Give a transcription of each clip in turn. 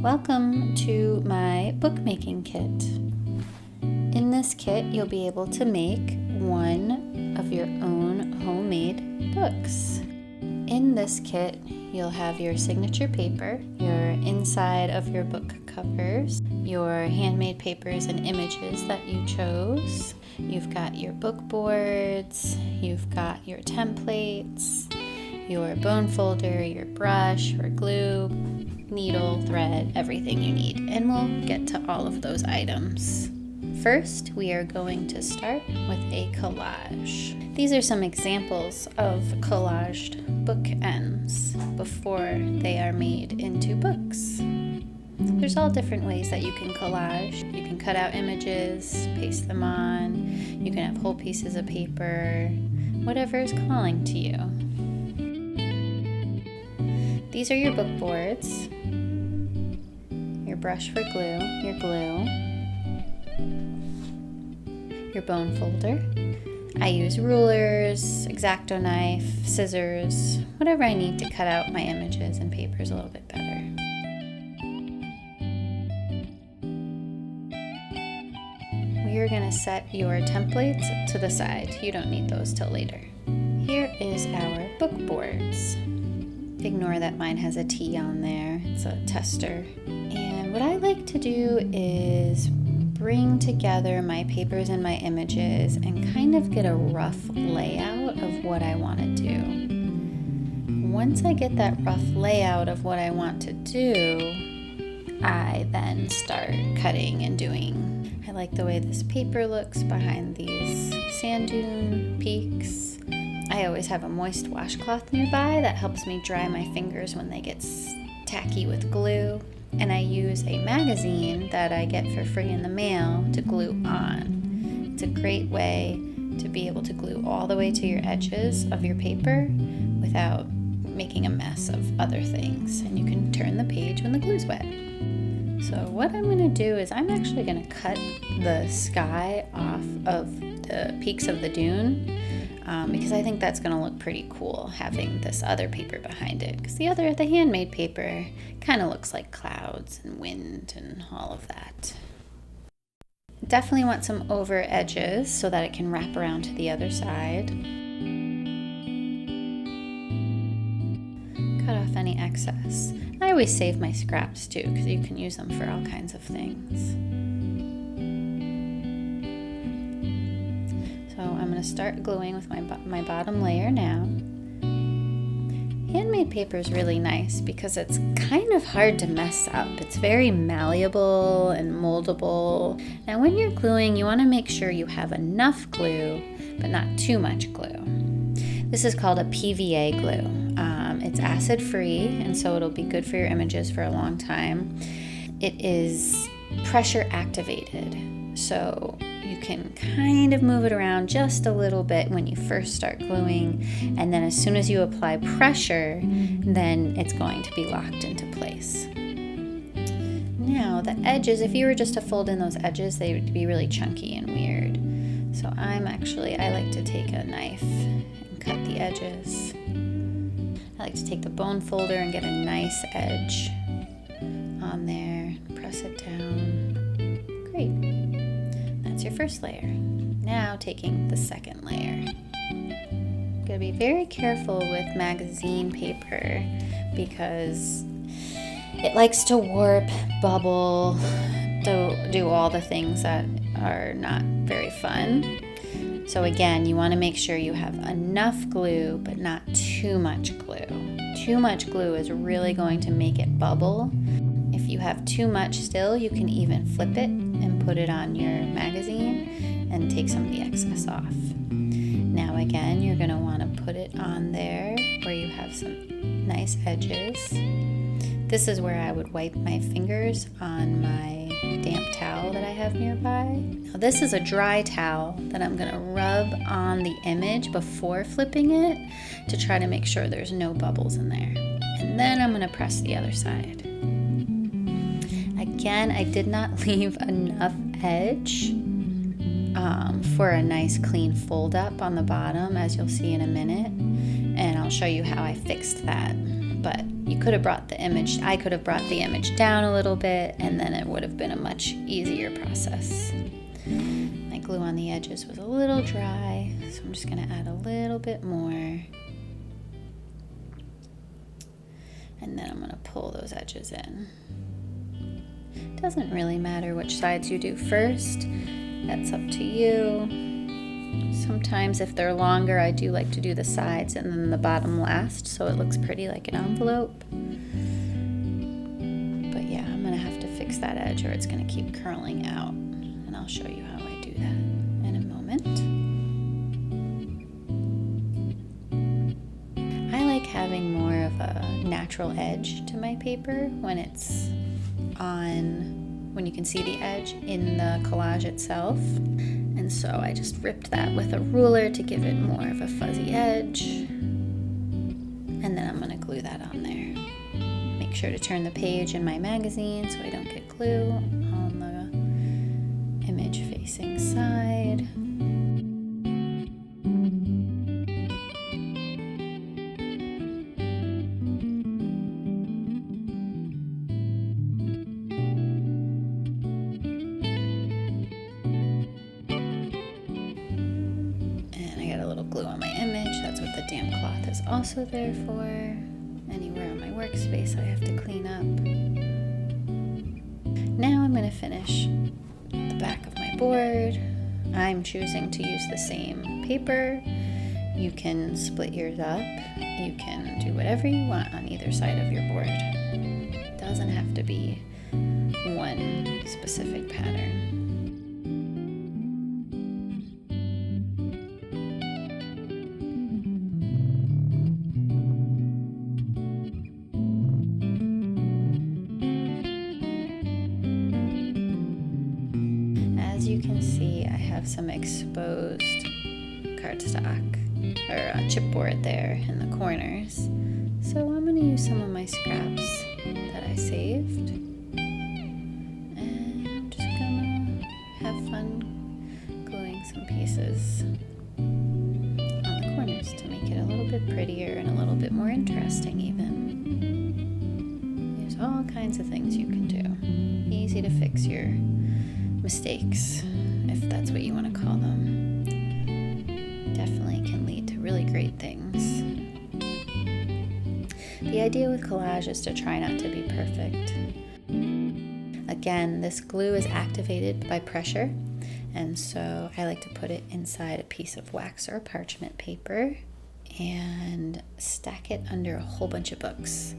Welcome to my bookmaking kit. In this kit, you'll be able to make one of your own homemade books. In this kit, you'll have your signature paper, your inside of your book covers, your handmade papers and images that you chose. You've got your book boards, you've got your templates, your bone folder, your brush or glue, needle, thread, everything you need. And we'll get to all of those items. First, we are going to start with a collage. These are some examples of collaged bookends before they are made into books. There's all different ways that you can collage. You can cut out images, paste them on. You can have whole pieces of paper, whatever is calling to you. These are your book boards, your brush for glue, your bone folder. I use rulers, X-Acto knife, scissors, whatever I need to cut out my images and papers a little bit better. We are going to set your templates to the side. You don't need those till later. Here is our book boards. Ignore that mine has a T on there. It's a tester. And what I like to do is bring together my papers and my images and kind of get a rough layout of what I want to do. Once I get that rough layout of what I want to do, I then start cutting and doing. I like the way this paper looks behind these sand dune peaks. I always have a moist washcloth nearby that helps me dry my fingers when they get tacky with glue. And I use a magazine that I get for free in the mail to glue on. It's a great way to be able to glue all the way to your edges of your paper without making a mess of other things. And you can turn the page when the glue's wet. So what I'm going to do is I'm actually going to cut the sky off of the peaks of the dune. Because I think that's going to look pretty cool having this other paper behind it. Because the handmade paper kind of looks like clouds and wind and all of that. Definitely want some over edges so that it can wrap around to the other side. Cut off any excess. I always save my scraps too because you can use them for all kinds of things. So I'm going to start gluing with my bottom layer now. Handmade paper is really nice because it's kind of hard to mess up. It's very malleable and moldable. Now when you're gluing, you want to make sure you have enough glue, but not too much glue. This is called a PVA glue. It's acid-free, and so it'll be good for your images for a long time. It is pressure activated, so you can kind of move it around just a little bit when you first start gluing, and then as soon as you apply pressure, then it's going to be locked into place. Now the edges, if you were just to fold in those edges, they would be really chunky and weird. So I like to take a knife and cut the edges. I like to take the bone folder and get a nice edge on there, press it down. Great. That's your first layer. Now taking the second layer. Gotta be very careful with magazine paper because it likes to warp, bubble, do all the things that are not very fun. So again, you want to make sure you have enough glue, but not too much glue. Too much glue is really going to make it bubble. If you have too much still, you can even flip it and put it on your magazine and take some of the excess off. Now again, you're going to want to put it on there where you have some nice edges. This is where I would wipe my fingers on my damp towel that I have nearby. Now this is a dry towel that I'm going to rub on the image before flipping it to try to make sure there's no bubbles in there. And then I'm going to press the other side. Again, I did not leave enough edge for a nice clean fold up on the bottom, as you'll see in a minute. And I'll show you how I fixed that. But you could have brought the image, I could have brought the image down a little bit, and then it would have been a much easier process. My glue on the edges was a little dry, so I'm just gonna add a little bit more. And then I'm gonna pull those edges in. Doesn't really matter which sides you do first, that's up to you. Sometimes if they're longer, I do like to do the sides and then the bottom last, so it looks pretty like an envelope. But yeah, I'm gonna have to fix that edge or it's gonna keep curling out. And I'll show you how I do that in a moment. I like having more of a natural edge to my paper when it's when you can see the edge in the collage itself. And so I just ripped that with a ruler to give it more of a fuzzy edge. And then I'm gonna glue that on there. Make sure to turn the page in my magazine so I don't get glue on the image facing side. Glue on my image. That's what the damp cloth is also there for. Anywhere on my workspace I have to clean up. Now I'm going to finish the back of my board. I'm choosing to use the same paper. You can split yours up. You can do whatever you want on either side of your board. It doesn't have to be one specific pattern. As you can see, I have some exposed cardstock or chipboard there in the corners. So I'm going to use some of my scraps that I saved. And I'm just going to have fun gluing some pieces on the corners to make it a little bit prettier and a little bit more interesting even. There's all kinds of things you can do. Easy to fix your mistakes, if that's what you want to call them. Definitely can lead to really great things. The idea with collage is to try not to be perfect. Again, this glue is activated by pressure, and so I like to put it inside a piece of wax or parchment paper and stack it under a whole bunch of books.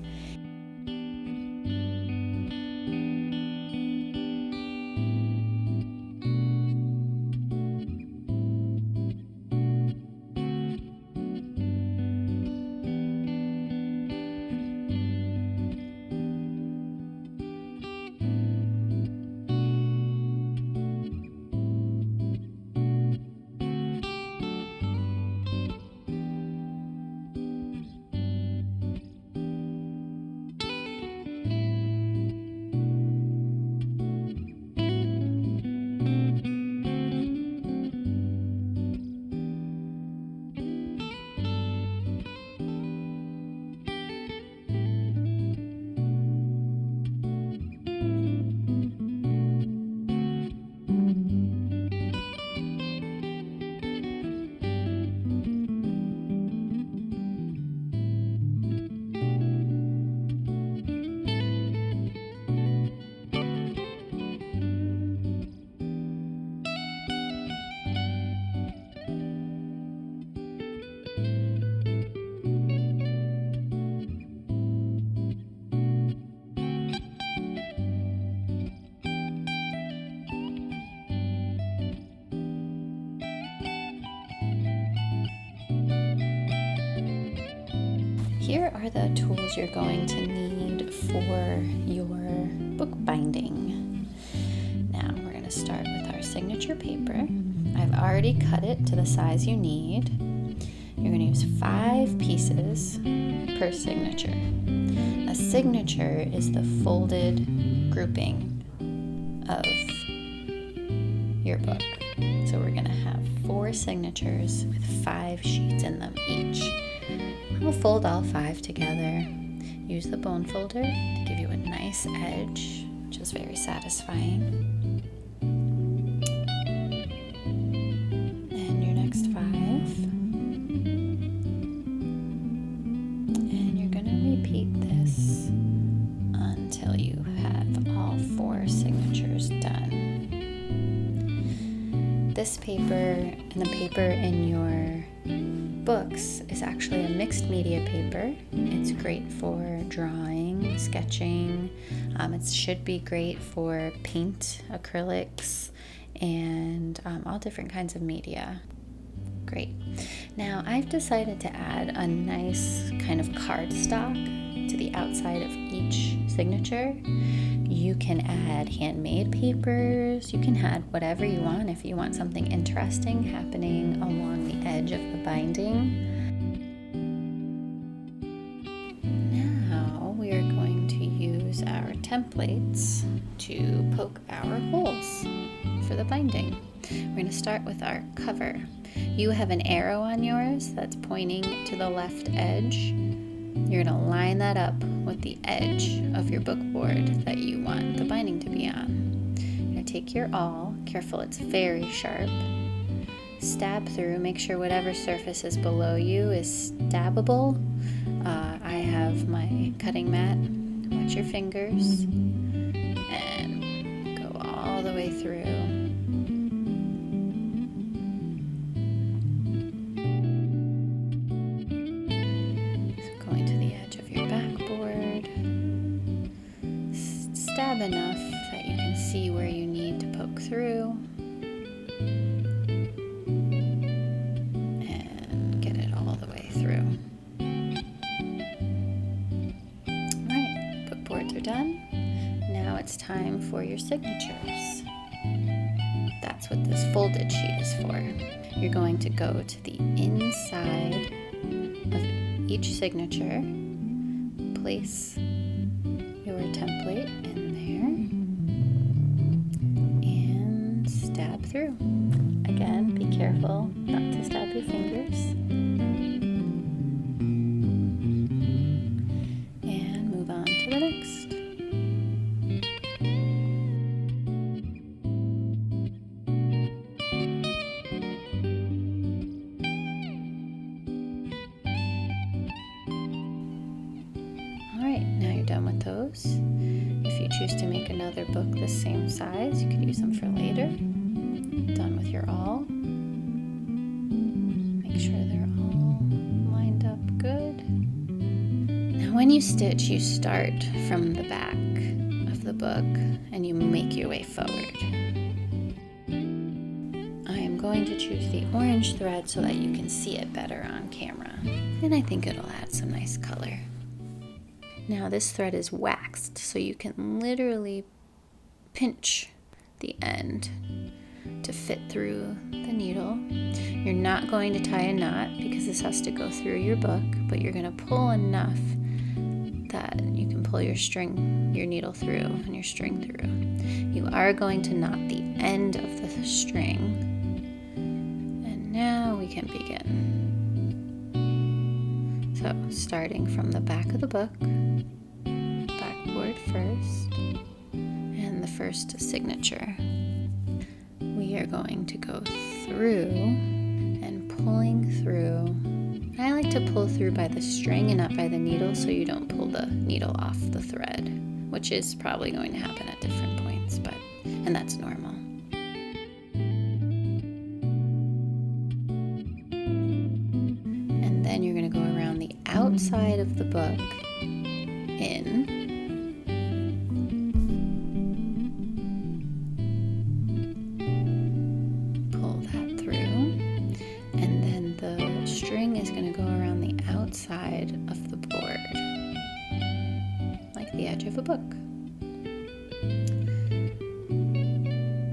Here are the tools you're going to need for your book binding. Now we're going to start with our signature paper. I've already cut it to the size you need. You're going to use 5 pieces per signature. A signature is the folded grouping of your book. So we're going to have 4 signatures with 5 sheets in them each. We'll fold all 5 together. use the bone folder to give you a nice edge, which is very satisfying. And your next 5. And you're going to repeat this until you have all 4 signatures done. This paper and the paper in your books is actually a mixed media paper. It's great for drawing, sketching. It should be great for paint, acrylics, and all different kinds of media. Great. Now I've decided to add a nice kind of cardstock to the outside of each signature. You can add handmade papers. You can add whatever you want if you want something interesting happening along the edge of the binding. Now we are going to use our templates to poke our holes for the binding. We're going to start with our cover. You have an arrow on yours that's pointing to the left edge. You're going to line that up with the edge of your book board that you want the binding to be on. You're going to take your awl, careful it's very sharp, stab through, make sure whatever surface is below you is stabbable. I have my cutting mat, watch your fingers, and go all the way through. Stab enough that you can see where you need to poke through and get it all the way through. Alright, book boards are done. Now it's time for your signatures. That's what this folded sheet is for. You're going to go to the inside of each signature, place your template in there, and stab through. Again, be careful not to stab your fingers. And move on to the next. Alright, now you're done with those. If you choose to make another book the same size, you could use them for later. Done with your awl. Make sure they're all lined up good. Now when you stitch, you start from the back of the book and you make your way forward. I am going to choose the orange thread so that you can see it better on camera. And I think it'll add some nice color. Now this thread is waxed, so you can literally pinch the end to fit through the needle. You're not going to tie a knot because this has to go through your book, but you're going to pull enough that you can pull your needle through and your string through. You are going to knot the end of the string. And now we can begin. So starting from the back of the book, backboard first, and the first signature. We are going to go through and pulling through. I like to pull through by the string and not by the needle so you don't pull the needle off the thread, which is probably going to happen at different points, and that's normal. And then you're going to go around the outside of the book in. Pull that through. And then the string is going to go around the outside of the board, like the edge of a book.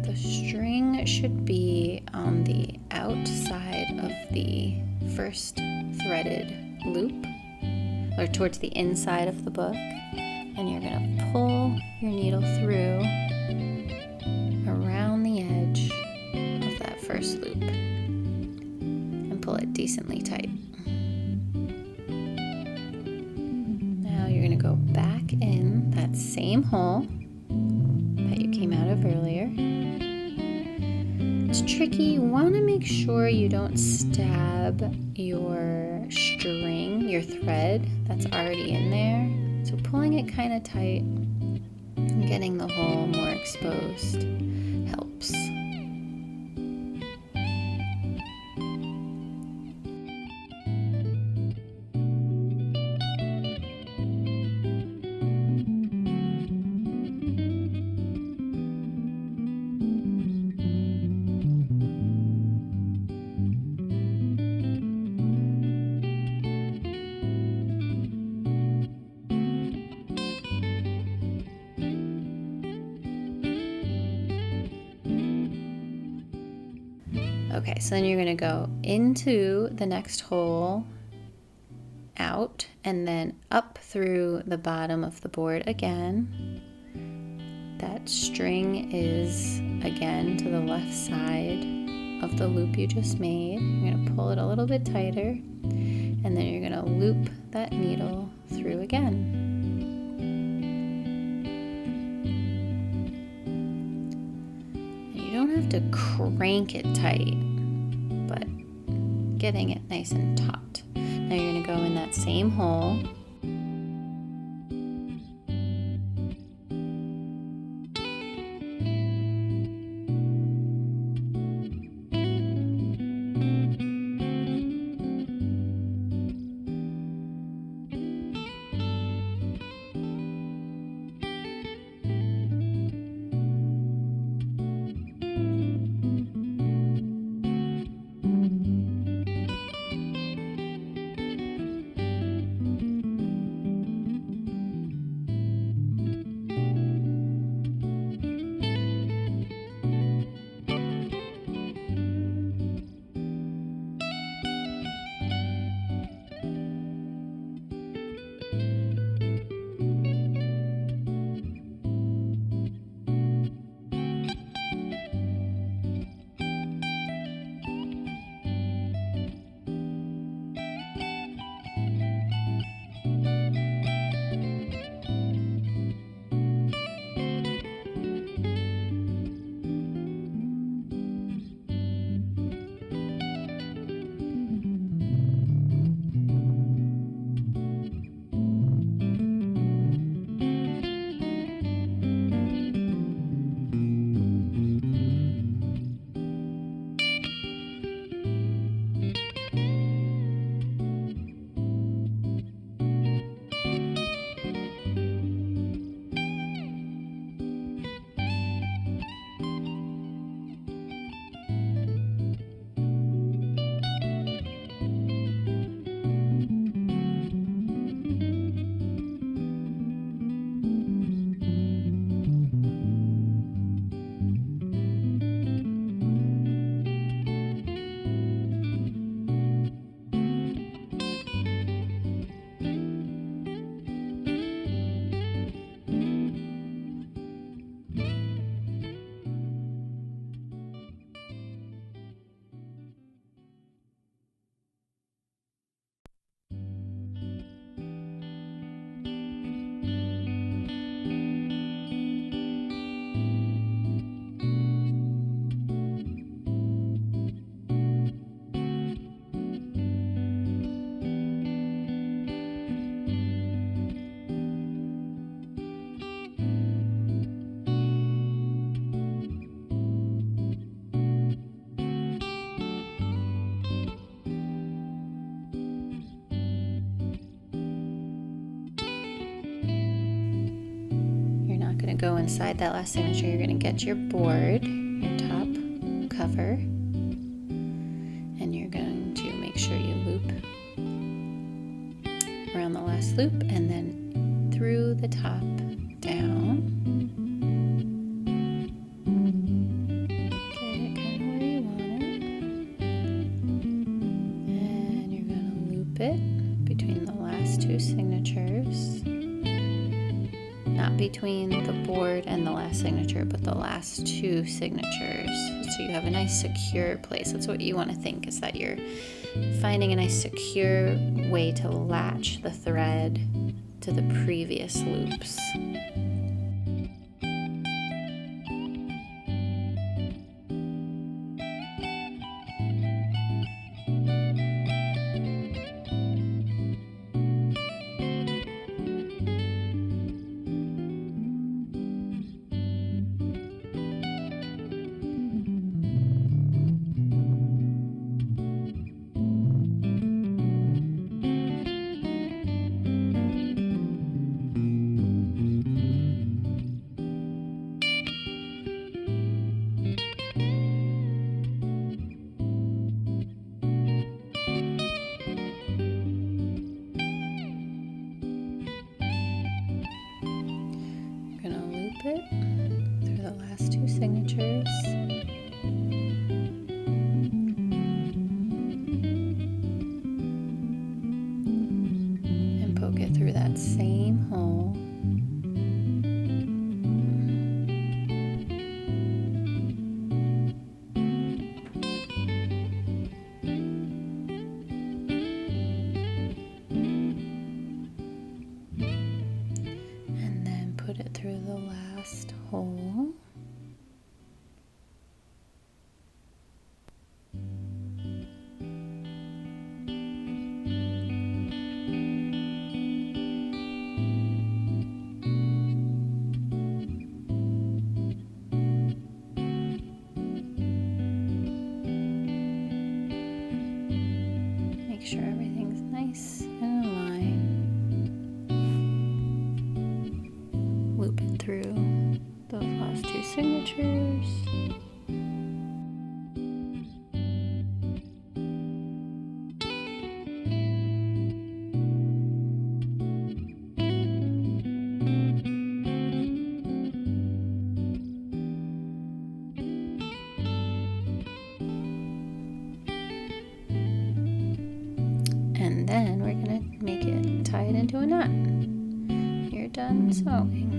The string should be on the outside of the first threaded loop, or towards the inside of the book, and you're going to pull your needle through around the edge of that first loop and pull it decently tight. Now you're going to go same hole that you came out of earlier. It's tricky. You want to make sure you don't stab your string, your thread that's already in there. So pulling it kind of tight and getting the hole more exposed helps. Okay, so then you're going to go into the next hole, out, and then up through the bottom of the board again. That string is again to the left side of the loop you just made. You're going to pull it a little bit tighter, and then you're going to loop that needle through again. You don't have to crank it tight, but getting it nice and taut. Now you're going to go in that same hole. Go inside that last signature. You're going to get your board, your top cover, and you're going to make sure you loop around the last loop and then through the top down. Get it kind of where you want it. And you're going to loop it between the last two signatures. Not between the board and the last signature, but the last two signatures. So you have a nice secure place. That's what you want to think, is that you're finding a nice secure way to latch the thread to the previous loops. it through the last two signatures. And poke it through that same hole. Put it through the last hole. Make sure everything's nice and aligned. Loop it through those last two signatures. And then we're going to make it, tie it into a knot. You're done sewing.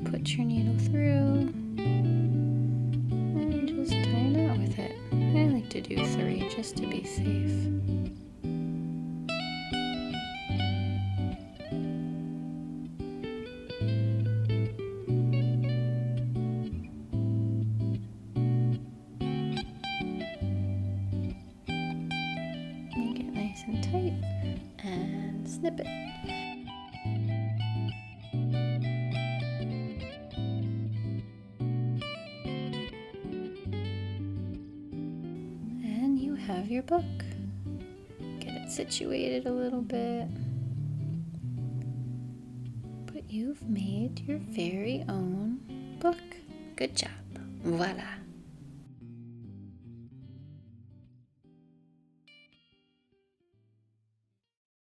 Put your needle through and just tie a knot with it. I like to do 3 just to be safe. Make it nice and tight and snip it. Have your book. Get it situated a little bit. But you've made your very own book. Good job. Voila.